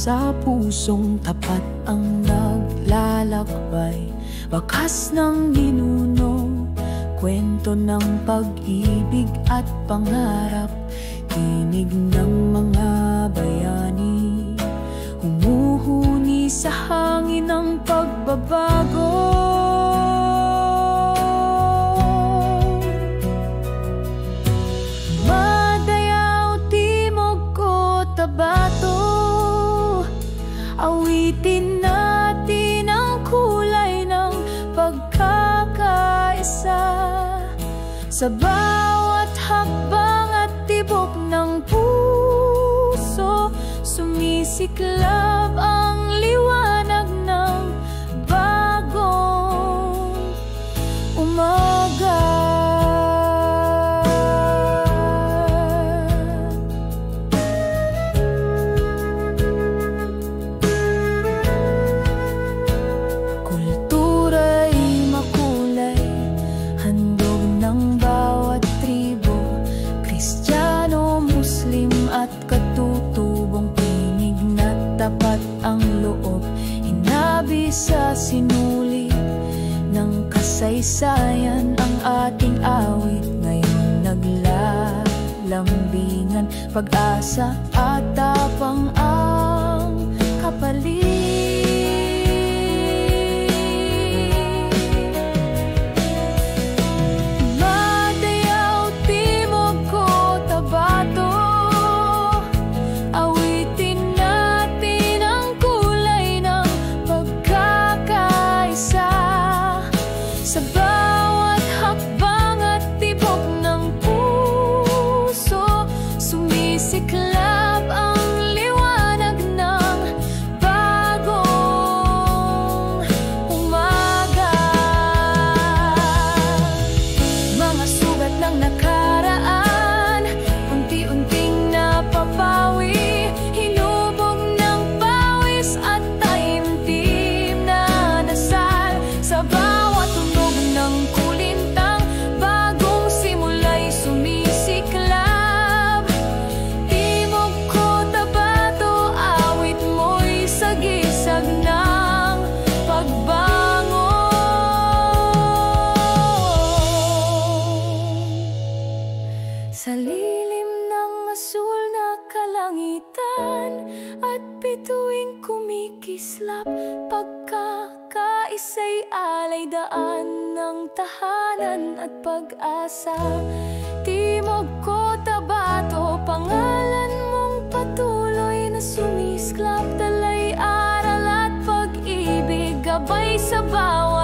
sa pusong tapat ang naglalakbay. Bakas ng ninuno, kwento ng pag-ibig at pangarap. Tinig ng mga bayani, humuhuni sa hangin ng pagbabago. Tabato, awitin natin ang kulay ng pagkakaisa. Sa bawat hakbang at tibok ng puso, sumisiklab ang liwanag ng bagong umaga. Tapat ang loob, hinabi sa sinuli ng kasaysayan ang ating awit. Ngayon naglalambingan, pag-asa at tapang ang kapalit. Sa bawat hakbang at tibok ng puso, sumisiklab ang liwanag ng bagong umaga. Mga sugat ng nakaraan, unti-unting napapawi, hinubog ng pawis at taimtim na dasal. Sa bawat ng kulintang, bagong simula'y sumisiklab. Timog ko, Tabato, awit mo'y sagisag ng pagbangon. Sa lilim ng asul na kalangitan at bituing kumikislap, pagkakaisa'y alay daan ng tahanan at pag-asa. Timog ko, Tabato, pangalan mong patuloy na sumisklap, dalay aral at pag-ibig, gabay sa bawat